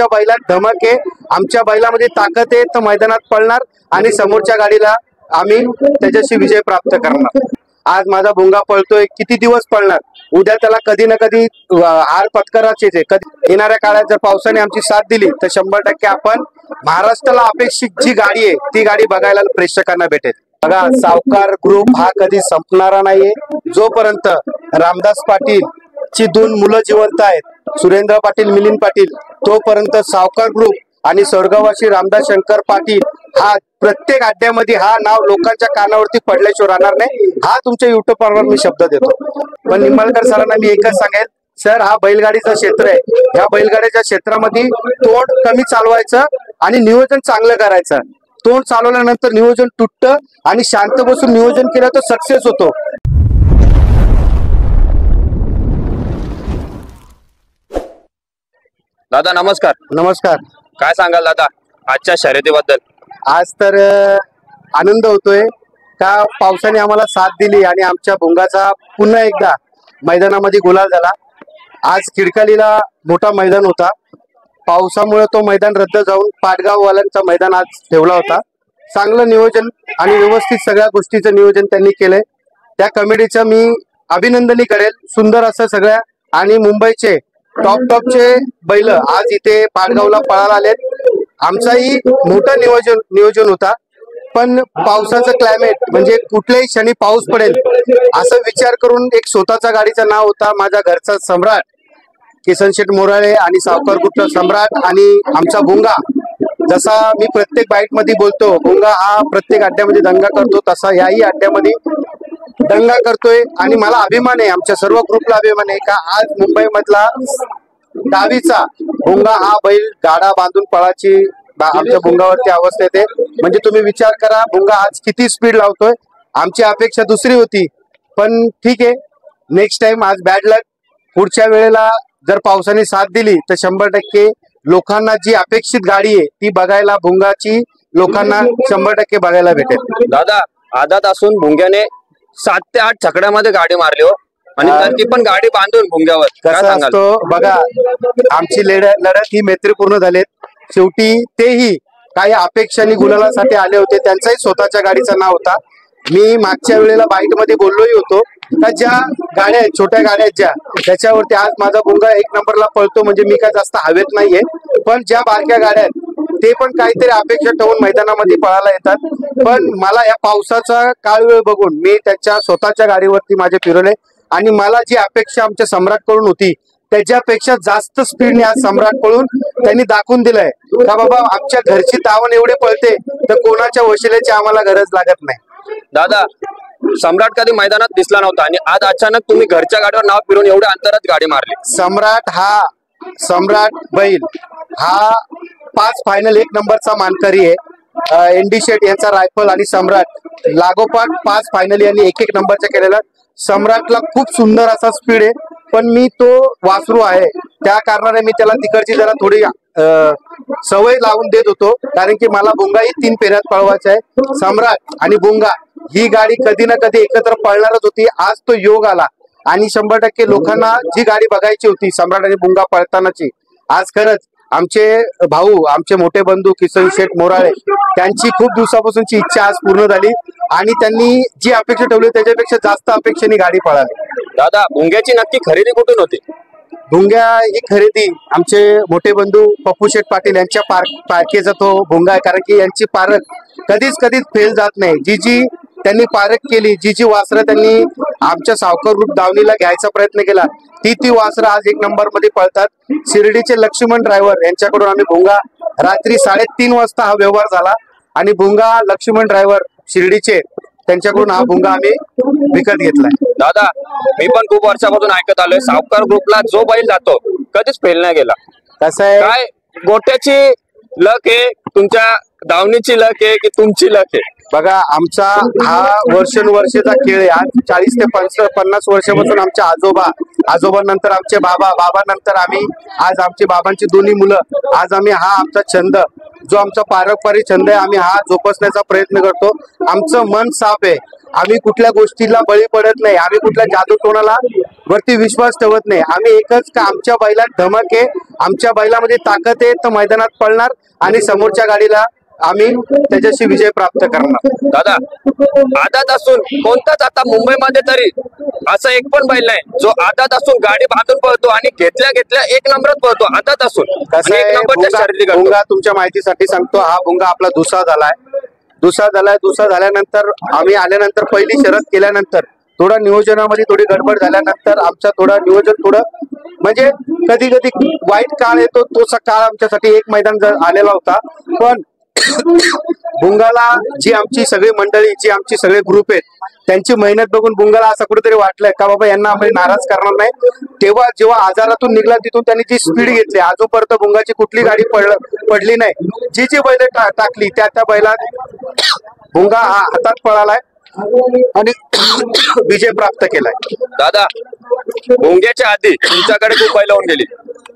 आमच्या बैलात धमक आहे, आमच्या बैलामध्ये ताकद आहे, तर मैदानात पळणार आणि समोरच्या गाडीला आम्ही त्याच्याशी विजय प्राप्त करणार। आज माझा भुंगा पळतोय, किती दिवस पळणार, उद्या त्याला कधी ना कधी हार पत्करायचीच आहे। कधी येणाऱ्या काळात जर पावसाने आमची साथ दिली तर 100% आपण महाराष्ट्राला अपेक्षित जी गाडी आहे ती गाडी बघायला प्रेक्षकांना भेटेल। बघा, सावकार ग्रुप हा कधी संपणारा नाहीये। जोपर्यंत रामदास पाटील ची 2 मुलं जिवंत आहेत, सुरेंद्र पाटील, मिलिंद पाटील, तोपर्यंत सावकार ग्रुप आणि स्वर्गवासी रामदास शंकर पाटील हा प्रत्येक अड्ड्यामध्ये हा नाव लोकांच्या कानावरती पडल्याशिवाय राहणार नाही। हा तुमच्या युट्यूबवर मी शब्द देतो। पण निंबाळकर सरांना मी एकच सांगेल, सर हा बैलगाडीचं क्षेत्र आहे, ह्या बैलगाडीच्या क्षेत्रामध्ये तोंड कमी चालवायचं आणि नियोजन चांगलं करायचं। तोंड चालवल्यानंतर नियोजन तुटतं आणि शांत बसून नियोजन केलं तर सक्सेस होतो। दादा नमस्कार। नमस्कार। काय सांगाल दादा आजच्या शर्यतीबद्दल? आज तर आनंद होतोय का पावसाने आम्हाला साथ दिली आणि आमच्या भुंगाचा पुन्हा एकदा मैदानामध्ये गुलाल झाला। आज खिडकालीला मोठा मैदान होता, पावसामुळे तो मैदान रद्द जाऊन पाटगाववाल्यांचा मैदान आज ठेवला होता। चांगलं नियोजन आणि व्यवस्थित सगळ्या गोष्टीचं नियोजन त्यांनी केलंय, त्या कमिटीचं मी अभिनंदनही करेल। सुंदर असं सगळ्या आणि मुंबईचे टॉपचे बैल आज इथे पाटगावला पळायला आलेत। आमचाही मोठं नियोजन होता, पण पावसाचं क्लायमेट म्हणजे कुठल्याही क्षणी पाऊस पडेल असं विचार करून एक स्वतःचा गाडीचं नाव होता माझ्या घरचा सम्राट किसन शेठ मोराळे आणि सावकार ग्रुपचा सम्राट आणि आमचा भुंगा। जसा मी प्रत्येक बाईट मध्ये बोलतो, भुंगा हा प्रत्येक अड्ड्यामध्ये दंगा करतो, तसा याही अड्ड्यामध्ये दंगा करतोय आणि मला अभिमान आहे, आमच्या सर्व ग्रुपला अभिमान आहे का आज मुंबई मधला डावीचा भुंगा हा बैल गाडा बांधून पळाची आमच्या भुंगावरती अवस्था येते। म्हणजे तुम्ही विचार करा भुंगा आज किती स्पीड लावतोय। आमची अपेक्षा दुसरी होती, पण ठीक आहे, नेक्स्ट टाइम आज बॅड लक। पुढच्या वेळेला जर पावसाने साथ दिली तर 100% लोकांना जी अपेक्षित गाडी आहे ती बघायला भुंगाची लोकांना 100% बघायला भेटेल। दादा आदात असून भुंग्याने 7 ते 8 छकड्यामध्ये गाडी मारली हो, आणि ती पण गाडी बांधून भुंग्यावर। कसं असतो बघा, आमची लढत ही मैत्रीपूर्ण झालीत। शेवटी तेही काही अपेक्षांनी गुलालासाठी आले होते, त्यांचाही स्वतःच्या गाडीचा नाव होता। मी मागच्या वेळेला बाईट मध्ये बोललोही होतो का ज्या गाड्या आहेत, छोट्या गाड्या आहेत ज्या, त्याच्यावरती आज माझा भुंगा 1 नंबरला पळतो, म्हणजे मी काय जास्त हवेत नाहीये। पण ज्या बारक्या गाड्या आहेत ते पण काहीतरी अपेक्षा ठेवून मैदानामध्ये पळायला येतात। पण मला या पावसाचा काळवेळ बघून मी त्याच्या स्वतःच्या गाडीवरती माझे फिरवले आणि मला जी अपेक्षा आमच्या सम्राटकडून होती त्याच्यापेक्षा जास्त स्पीडने आज सम्राटकडून त्यांनी दाखवून दिलंय का बाबा आमच्या घरची दावण एवढे पळते तर कोणाच्या वशिलेची आम्हाला गरज लागत नाही। दादा सम्राट कधी मैदानात दिसला नव्हता आणि आज अचानक तुम्ही घरच्या गाडीवर नाव फिरून एवढ्या अंतरात गाडी मारली। सम्राट बैल हा 5 फायनल 1 नंबरचा मानकरी आहे। एनडी शेट यांचा रायफल आणि सम्राट लागोपाठ 5 फायनल यांनी 1-1 नंबरच्या केलेला। सम्राटला खूप सुंदर असा स्पीड आहे, पण मी तो वासरू आहे त्या कारणाने मी त्याला तिकडची जरा थोडी सवय लावून देत होतो, कारण की मला भुंगाही 3 फेऱ्यात पळवायचा आहे। सम्राट आणि भुंगा ही गाडी कधी ना कधी एकत्र पळणारच होती, आज तो योग आला आणि 100% लोकांना जी गाडी बघायची होती सम्राट आणि भुंगा पळतानाची, आज खरंच आमचे भाऊ, आमचे मोठे बंधू किसन शेठ मोराळे त्यांची खूप दिवसापासूनची इच्छा आज पूर्ण झाली आणि त्यांनी जी अपेक्षा ठेवली त्याच्यापेक्षा जास्त अपेक्षेने गाडी पळाली। दादा भुंग्याची नक्की खरेदी कुठून होती? भुंग्या ही खरेदी आमचे मोठे बंधू पप्पू शेठ पाटील यांच्या पारखेचा तो भुंगा आहे, कारण की यांची पारख कधीच फेल जात नाही। जी त्यांनी पारख केली, जी वासरं त्यांनी आमच्या सावकार ग्रुप दावणीला घ्यायचा प्रयत्न केला ती वासरं आज 1 नंबर मध्ये पळतात। शिर्डीचे लक्ष्मण ड्रायव्हर यांच्याकडून आम्ही भुंगा रात्री 3:30 वाजता हा व्यवहार झाला आणि भुंगा लक्ष्मण ड्रायव्हर शिर्डीचे त्यांच्याकडून हा भुंगा आम्ही विकत घेतलाय। दादा मी पण खूप वर्षापासून ऐकत आलोय सावकार ग्रुपला जो बैल जातो कधीच फेल नाही गेला। कसं आहे, काय गोट्याची लक आहे, तुमच्या दावणीची लक आहे की तुमची लक आहे? बघा आमचा हा वर्षानुवर्षाचा खेळ आहे। आज 40 ते 50 वर्षापासून आमच्या आजोबांनंतर आमचे बाबा नंतर आम्ही, आज आमचे बाबांची 2 मुलं, आज आम्ही हा आमचा छंद जो आमचा पारंपरिक छंद आहे आम्ही हा जोपासण्याचा प्रयत्न करतो। आमचं मन साफ आहे, आम्ही कुठल्या गोष्टीला बळी पडत नाही, आम्ही कुठल्या जादूटोणाला वरती विश्वास ठेवत नाही. आम्ही एकच का आमच्या बैलात धमक आहे, आमच्या बैलामध्ये ताकद आहे, तर मैदानात पळणार आणि समोरच्या गाडीला आम्ही त्याच्याशी विजय प्राप्त करणार. दादा आदात असून कोणताच आता मुंबईमध्ये तरी असं एक पण बैल नाही जो आदात असून गाडी बांधून पळतो आणि घेतल्या एक नंबरात पळतो. आदात असून कसं आहे, भुंगा तुमच्या माहितीसाठी सांगतो, हा भुंगा आपला दुसरा झालाय. दुसरा झाल्यानंतर आम्ही आल्यानंतर पहिली शर्यत केल्यानंतर थोडा नियोजनामध्ये थोडी गडबड झाल्यानंतर आमचा थोडा नियोजन थोडं म्हणजे कधी कधी वाईट काळ येतो, तोचा काळ आमच्यासाठी एक मैदान आलेला होता. पण भुंगाला जी आमची सगळी मंडळी, जी आमची सगळे ग्रुप आहेत, त्यांची मेहनत बघून भुंगाला असं कुठेतरी वाटलंय का बाबा यांना आपण नाराज करणार नाही. जेव्हा आजारातून निघला तिथून त्यांनी जी स्पीड घेतली, आजोपर्यंत भुंगाची कुठली गाडी पडली नाही. जी बैल टाकली त्या बैलात भुंगा हा हातात पळालाय आणि विजय प्राप्त केलाय. दादा भुंग्याच्या आधी तुमच्याकडे खूप बैल होऊन गेली,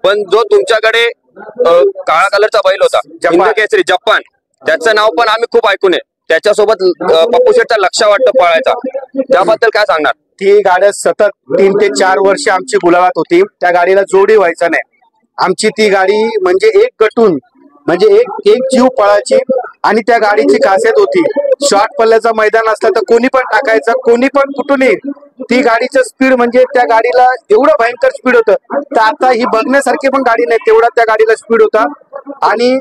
पण जो तुमच्याकडे काळा कलरचा बैल होता हिंद केसरी जपान, त्याचं नाव पण आम्ही खूप ऐकून आहे. त्याच्यासोबत पप्पू शेठचा लक्ष वाटतं पळायचा, त्याबद्दल काय सांगणार? ती गाड्या सतत 3 ते 4 वर्ष आमची गुलाबात होती. त्या गाडीला जोडी व्हायचा नाही. आमची ती गाडी म्हणजे एक गटून म्हणजे एक जीव पळायची आणि त्या गाडीची खासियत होती, शॉर्ट पल्ल्याचा मैदान असला तर कोणी पण टाकायचं, कोणी पण कुठूनही. ती गाडीचं स्पीड म्हणजे त्या गाडीला एवढं भयंकर स्पीड होतं, तर आता ही बघण्यासारखी पण गाडी नाही, तेवढा त्या गाडीला स्पीड होता. आणि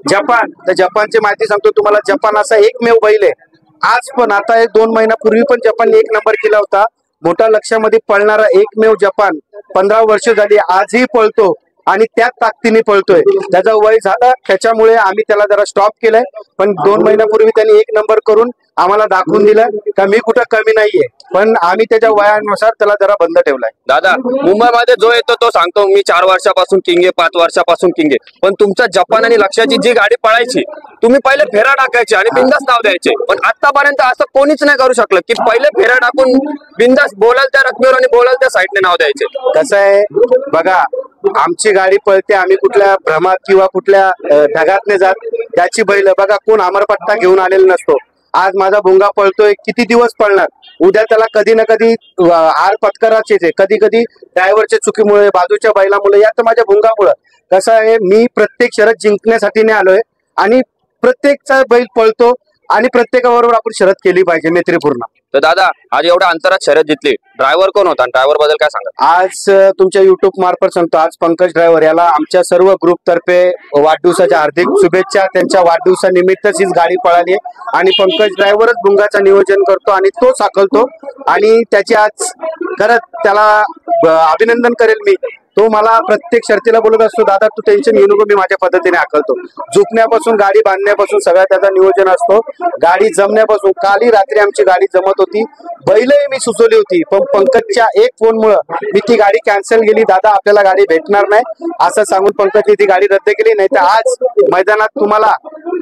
जपानची माहिती सांगतो तुम्हाला. जपान असा एकमेव बैल आहे आज पण, आता 2 महिन्यापूर्वी पण जपानने 1 नंबर केला होता. मोठ्या लक्षामध्ये पळणारा एकमेव जपान 15 वर्ष झाली आजही पळतो आणि त्याच ताकदीने पळतोय. त्याचा वय झालं त्याच्यामुळे आम्ही त्याला जरा स्टॉप केलंय, पण 2 महिन्यापूर्वी त्यांनी 1 नंबर करून आम्हाला दाखवून दिलं का मी कुठं कमी नाहीये, पण आम्ही त्याच्या वयानुसार त्याला जरा बंद ठेवलाय. दादा मुंबईमध्ये जो येतो तो सांगतो मी 4 वर्षापासून किंग आहे, 5 वर्षापासून किंग आहे, पण तुमच्या जपान आणि लक्षाची जी गाडी पळायची, तुम्ही पहिले फेरा टाकायचे आणि बिंदास नाव द्यायचे, पण आतापर्यंत असं कोणीच नाही करू शकलं की पहिले फेरा टाकून बिंदास बोलाल त्या रकमेवर आणि बोलाल त्या साईडने नाव द्यायचे. कसं आहे बघा, आमची गाडी पळते, आम्ही कुठल्या भ्रमात किंवा कुठल्या ढगात नाही जात. त्याची बैल बघा कोण अमरपट्टा घेऊन आलेला नसतो. आज माझा भुंगा पळतोय, किती दिवस पळणार, उद्या त्याला कधी ना कधी हार पत्कराचेच आहे. कधी कधी ड्रायव्हरच्या चुकीमुळे, बाजूच्या बैलामुळे, या तर माझ्या भुंगामुळे. कसं आहे, मी प्रत्येक शर्यत जिंकण्यासाठी नाही आलोय आणि प्रत्येकचा बैल पळतो आणि प्रत्येकाबरोबर आपण शर्यत केली पाहिजे मैत्रीपूर्ण. तर दादा आज एवढ्या अंतरात शर्यत जिंकली, ड्रायव्हर कोण होता आणि ड्रायव्हर बद्दल काय सांगा? आज तुमच्या युट्यूब मार्फत सांगतो, आज पंकज ड्रायव्हर याला आमच्या सर्व ग्रुप तर्फे वाढदिवसाच्या हार्दिक शुभेच्छा. त्यांच्या वाढदिवसानिमित्तच हीच गाडी पळाली आणि पंकज ड्रायव्हरच भुंगाचं नियोजन करतो आणि तो साकलतो आणि त्याची आज खरंच त्याला अभिनंदन करेल मी. तो मला प्रत्येक शर्तीला बोलत असतो, दादा तू टेन्शन घेऊ नको, मी माझ्या पद्धतीने आखलतो. झुकण्यापासून गाडी बांधण्यापासून सगळ्या त्याचा नियोजन असतो. गाडी जमण्यापासून, कालही रात्री आमची गाडी जमत होती, बैलही मी सुचवली होती, पण पंकजच्या एक फोनमुळे मी ती गाडी कॅन्सल केली. दादा आपल्याला गाडी भेटणार नाही असं सांगून पंकजने ती गाडी रद्द केली. नाही तर आज मैदानात तुम्हाला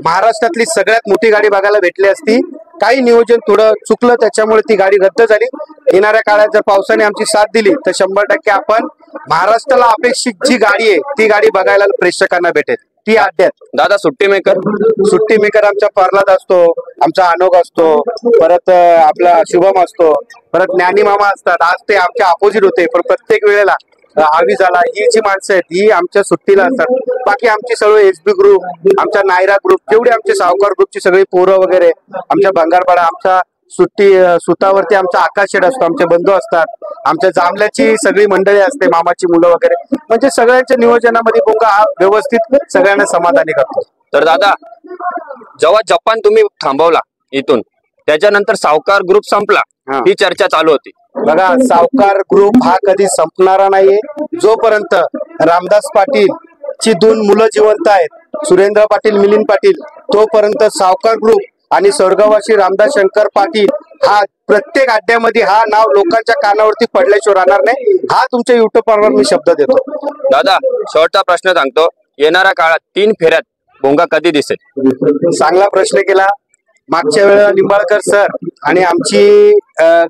महाराष्ट्रातली सगळ्यात मोठी गाडी बघायला भेटली असती. काही नियोजन थोडं चुकलं त्याच्यामुळे ती गाडी रद्द झाली. येणाऱ्या काळात जर पावसाने आमची साथ दिली तर 100% आपण महाराष्ट्राला अपेक्षित जी गाडी आहे ती गाडी बघायला प्रेक्षकांना भेटेल. ती अड्ड्यात. दादा सुट्टी मेकर आमचा प्रल्हाद असतो, आमचा अनोख असतो, परत आपला शुभम असतो, परत ज्ञानी मामा असतात. आज ते आमच्या अपोजिट होते, पण प्रत्येक वेळेला आवी झाला, ही जी माणसं आहेत ही आमच्या सुट्टीला असतात. बाकी आमची सगळे एसबी ग्रुप, आमचा नायरा ग्रुप, जेवढे आमचे सावकार ग्रुपची सगळी पोरं वगैरे, आमच्या भंगारपाडा, आमचा सुतावरती आमचा आकाश शेड असतो, आमचे बंधू असतात, आमच्या जांभल्याची सगळी मंडळी असते, मामाची मुलं वगैरे, म्हणजे सगळ्यांच्या नियोजनामध्ये भुंगा हा व्यवस्थित सगळ्यांना समाधानी करतो. तर दादा जेव्हा जपान तुम्ही थांबवला इथून, त्याच्यानंतर सावकार ग्रुप संपला, ही चर्चा चालू होती. बघा सावकार ग्रुप हा कधी संपणारा नाहीये. जोपर्यंत रामदास पाटील ची 2 मुलं जिवंत आहेत, सुरेंद्र पाटील, मिलिंद पाटील, तोपर्यंत सावकार ग्रुप आणि स्वर्गवासी रामदास शंकर पाटील हा प्रत्येक अड्ड्यामध्ये हा नाव लोकांच्या कानावरती पडल्याशिवाय राहणार नाही. हा तुमच्या युट्यूबवर मी शब्द देतो. दादा शेवटचा प्रश्न सांगतो, येणाऱ्या काळात 3 फेऱ्यात भुंगा कधी दिसेल? चांगला प्रश्न केला. मागच्या वेळेला निंबाळकर सर आणि आमची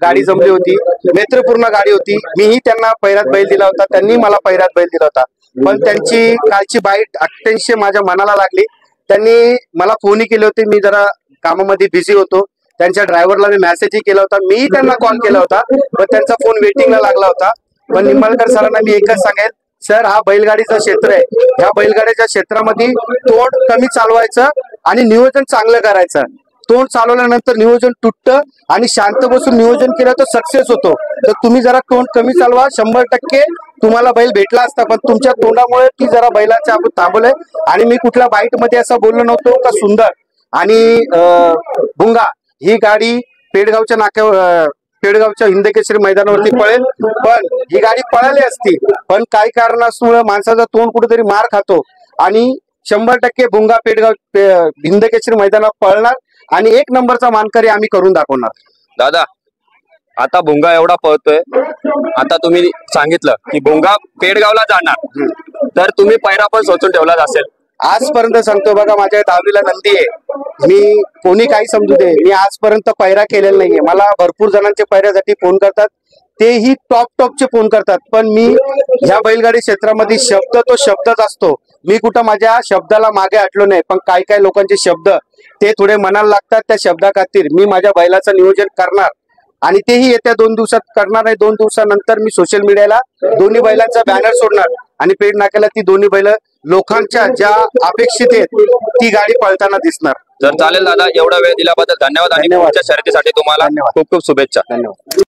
गाडी जमली होती, मैत्रीपूर्ण गाडी होती. मीही त्यांना पैरात बैल दिला होता, त्यांनी मला पैरात बैल दिला होता, पण त्यांची कालची बाईट अत्यंत माझ्या मनाला लागली. त्यांनी मला फोनही केले होते, मी जरा कामामध्ये बिझी होतो. त्यांच्या ड्रायव्हरला मी मेसेजही केला होता, मीही त्यांना कॉल केला होता, पण त्यांचा फोन वेटिंगला लागला होता. पण निंबाळकर सरांना मी एकच सांगेल, सर हा बैलगाडीचं क्षेत्र आहे, ह्या बैलगाडीच्या क्षेत्रामध्ये तोंड कमी चालवायचं आणि नियोजन चांगलं करायचं. तोंड चालवल्यानंतर नियोजन तुटतं आणि शांत बसून नियोजन केलं तर सक्सेस होतो. तर तुम्ही जरा तोंड कमी चालवा, 100% तुम्हाला बैल भेटला असता, पण तुमच्या तोंडामुळे ती जरा बैलाचे आपण थांबवलंय. आणि मी कुठल्या बाईट मध्ये असं बोललो नव्हतो का सुंदर आणि भुंगा ही गाडी पेडगावच्या हिंदकेसरी मैदानावरती पळेल, पण ही गाडी पळाली असती, पण काही कारणास्तव माणसाचा तोंड कुठेतरी मार खातो आणि 100% भुंगा हिंदकेसरी मैदानात पळणार आणि 1 नंबरचा मानकरी आम्ही करून दाखवणार. दादा आता भुंगा एवढा पळतोय, आता तुम्ही सांगितलं की भुंगा पेडगावला जाणार, तर तुम्ही पैरा पण सोचून ठेवलाच असेल. आजपर्यंत सांगतो बघा, माझ्या दावणीला नंदी आहे, मी कोणी काही समजू दे, मी आजपर्यंत पैरा केलेला नाहीये. मला भरपूर जणांचे पैऱ्यासाठी फोन करतात, तेही टॉपचे फोन करतात, पण मी ह्या बैलगाडी क्षेत्रामध्ये शब्द तो शब्दच असतो. मी कुठं माझ्या शब्दाला मागे हटलो नाही, पण काही लोकांचे शब्द ते थोडे मनाला लागतात. त्या शब्दा खातीर मी माझ्या बैलाचं नियोजन करणार आणि तेही येत्या 2 दिवसात करणार आहे. 2 दिवसानंतर मी सोशल मीडियाला दोन्ही बैलांचा बॅनर सोडणार आणि पेड नाक्याला ती दोन्ही बैल लोकांच्या ज्या अपेक्षित आहेत ती गाडी पळताना दिसणार. तर चालेल दादा, एवढा वेळ दिल्याबद्दल धन्यवाद आणि पुढच्या शर्यतीसाठी तुम्हाला खूप खूप शुभेच्छा. धन्यवाद.